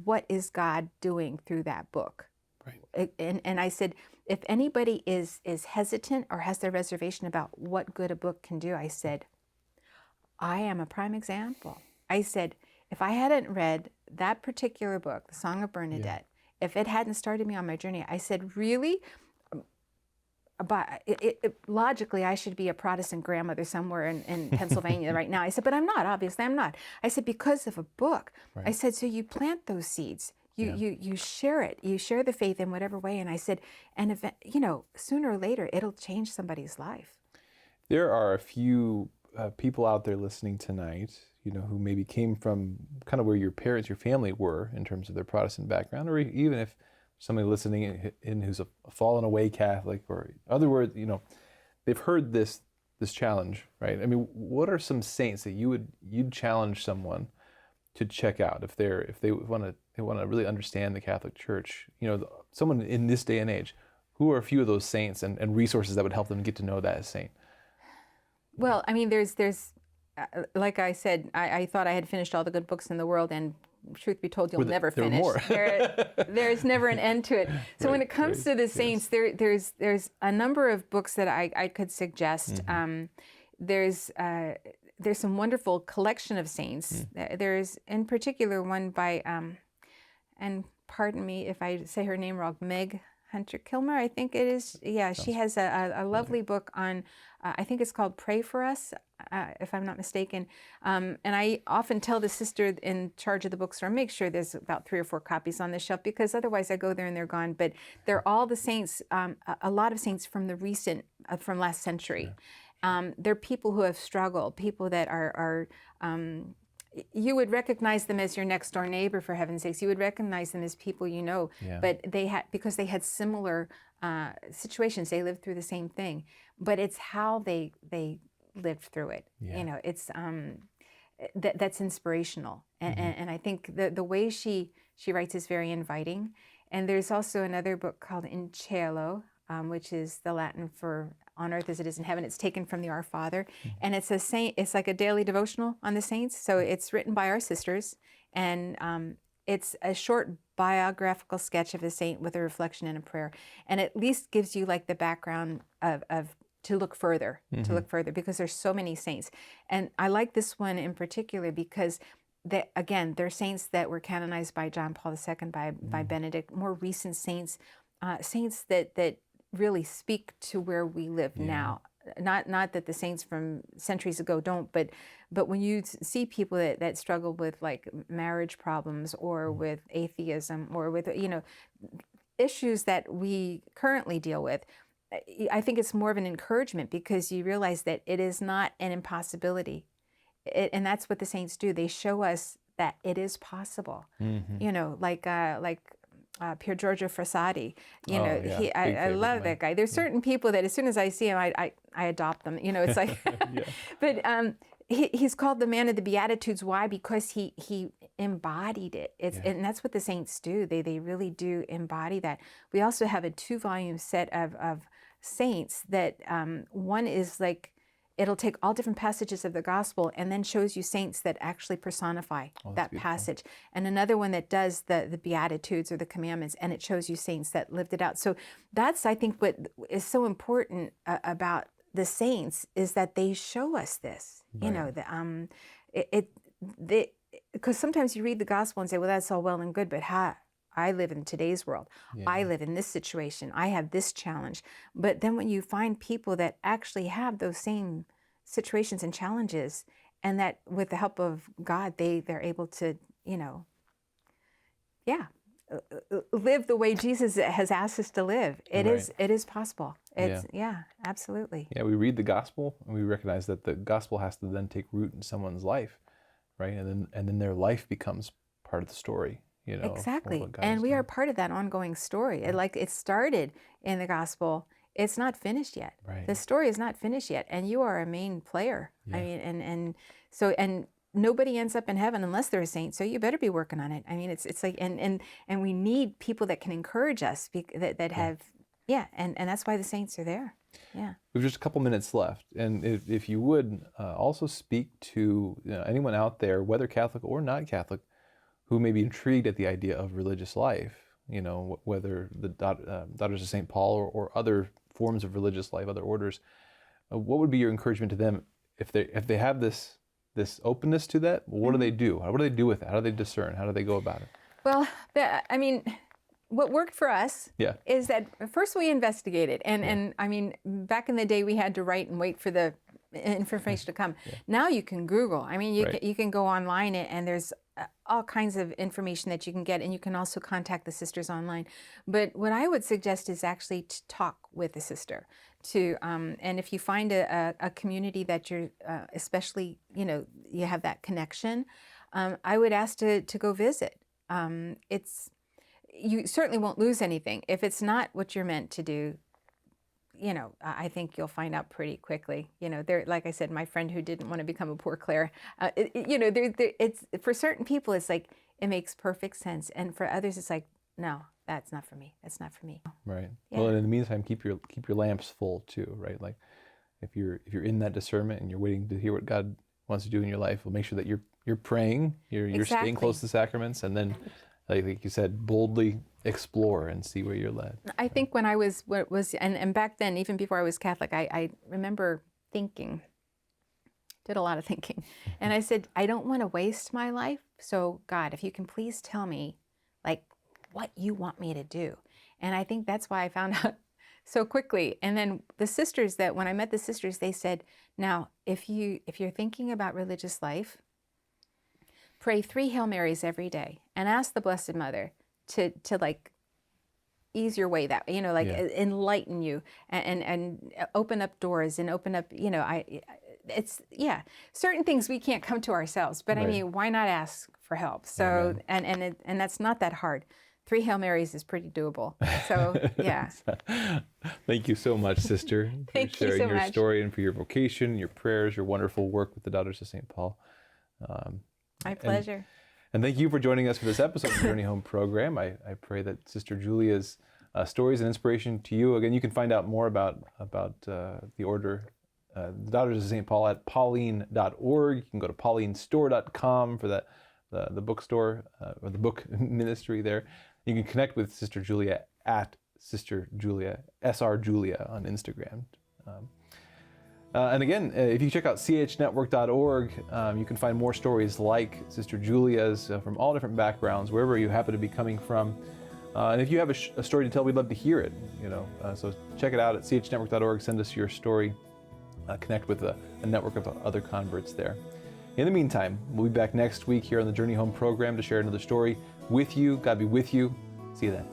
Speaker 2: what is God doing through that book?" Right. And I said, if anybody is hesitant or has their reservation about what good a book can do, I said, I am a prime example. I said, if I hadn't read that particular book, The Song of Bernadette, if it hadn't started me on my journey, I said, really? But logically, I should be a Protestant grandmother somewhere in Pennsylvania right now. I said, but I'm not, obviously I'm not. I said, because of a book. Right. I said, so you plant those seeds. You share it. You share the faith in whatever way. And I said, and if, sooner or later, it'll change somebody's life.
Speaker 1: There are a few people out there listening tonight, who maybe came from kind of where your parents, your family were in terms of their Protestant background, or even if somebody listening in who's a fallen away Catholic, or in other words, they've heard this challenge, right? I mean, what are some saints that you'd challenge someone to check out if they want to really understand the Catholic Church? Someone in this day and age, who are a few of those saints and resources that would help them get to know that as saint?
Speaker 2: Well, I mean, there's like I said, I thought I had finished all the good books in the world, and truth be told, you'll never finish. There's never an end to it. So when it comes to the saints, there's a number of books that I could suggest. Mm-hmm. There's some wonderful collection of saints. There's in particular one by, and pardon me if I say her name wrong, Meg Hunter Kilmer, I think it is. Yeah, she has a lovely book on, I think it's called Pray for Us, if I'm not mistaken. And I often tell the sister in charge of the bookstore, make sure there's about 3 or 4 copies on the shelf, because otherwise I go there and they're gone. But they're all the saints, a lot of saints from the recent, from last century. Yeah. They're people who have struggled, people that are you would recognize them as your next door neighbor, for heaven's sakes. You would recognize them as people but because they had similar situations, they lived through the same thing. But it's how they lived through it. Yeah. It's that's inspirational, and I think the way she writes is very inviting. And there's also another book called In Cielo, which is the Latin for on earth as it is in heaven. It's taken from the Our Father. And it's a saint. It's like a daily devotional on the saints. So it's written by our sisters. And it's a short biographical sketch of a saint with a reflection and a prayer. And at least gives you like the background of to look further, because there's so many saints. And I like this one in particular because they're saints that were canonized by John Paul II, by Benedict, more recent saints, saints that really speak to where we live now. Not that the saints from centuries ago don't, but when you see people that struggle with like marriage problems or with atheism or with, issues that we currently deal with, I think it's more of an encouragement because you realize that it is not an impossibility. And that's what the saints do. They show us that it is possible. Like Pier Giorgio Frassati. I love that guy. There's certain people that as soon as I see him, I adopt them. It's like, but he's called the man of the Beatitudes. Why? Because he embodied it. And that's what the saints do. They really do embody that. We also have a 2-volume set of saints that one is like, it'll take all different passages of the gospel and then shows you saints that actually personify that passage. And another one that does the Beatitudes or the commandments, and it shows you saints that lived it out. So that's, I think, what is so important about the saints is that they show us this. Because sometimes you read the gospel and say, well, that's all well and good, but I live in today's world. I live in this situation. I have this challenge. But then when you find people that actually have those same situations and challenges, and that with the help of God, they're able to, live the way Jesus has asked us to live. It is possible. Absolutely.
Speaker 1: Yeah, we read the gospel and we recognize that the gospel has to then take root in someone's life, right? And then their life becomes part of the story.
Speaker 2: Exactly. And we are part of that ongoing story. It started in the gospel. It's not finished yet.
Speaker 1: Right.
Speaker 2: The story is not finished yet. And you are a main player. I mean, and nobody ends up in heaven unless they're a saint. So you better be working on it. I mean, it's like, and we need people that can encourage us that have, and that's why the saints are there. Yeah.
Speaker 1: We have just a couple minutes left. And if you would also speak to anyone out there, whether Catholic or not Catholic, who may be intrigued at the idea of religious life, whether the Daughters of St. Paul or other forms of religious life, other orders, what would be your encouragement to them if they have this openness to that? What do they do? What do they do with it? How do they discern? How do they go about it?
Speaker 2: Well, what worked for us is that first we investigated, and I mean, back in the day we had to write and wait for the information to come. Now you can Google. I mean, you can go online and there's all kinds of information that you can get, and you can also contact the sisters online. But what I would suggest is actually to talk with a sister. And if you find a community that you're especially, you have that connection, I would ask to go visit. You certainly won't lose anything. If it's not what you're meant to do, I think you'll find out pretty quickly. There, like I said, my friend who didn't want to become a Poor Clare, it's for certain people, it's like it makes perfect sense, and for others, it's like, no, that's not for me. That's not for me.
Speaker 1: Right. Yeah. Well, and in the meantime, keep your lamps full too, right? Like, if you're in that discernment and you're waiting to hear what God wants to do in your life, well, make sure that you're praying, you're staying close to the sacraments, and then, like you said, boldly explore and see where you're led.
Speaker 2: I think when I was and back then, even before I was Catholic, I remember thinking, did a lot of thinking, and I said, I don't want to waste my life. So God, if you can please tell me, like, what you want me to do. And I think that's why I found out so quickly. And then when I met the sisters, they said, now, if you're thinking about religious life, pray 3 Hail Marys every day and ask the Blessed Mother to like ease your way that, enlighten you and open up doors and open up, certain things we can't come to ourselves, but I mean, why not ask for help? So, and that's not that hard. 3 Hail Marys is pretty doable. So, yeah.
Speaker 1: Thank you so much, Sister, for sharing your story and for your vocation, your prayers, your wonderful work with the Daughters of St. Paul.
Speaker 2: My pleasure.
Speaker 1: And thank you for joining us for this episode of the Journey Home program. I pray that Sister Julia's stories and inspiration to you. Again, you can find out more about the order, the Daughters of St. Paul, at Pauline.org. You can go to paulinestore.com for the bookstore or the book ministry there. You can connect with Sister Julia at Sister Julia, SR Julia on Instagram. And again, if you check out chnetwork.org, you can find more stories like Sister Julia's from all different backgrounds, wherever you happen to be coming from. And if you have a story to tell, we'd love to hear it. So check it out at chnetwork.org. Send us your story. Connect with a network of other converts there. In the meantime, we'll be back next week here on the Journey Home program to share another story with you. God be with you. See you then.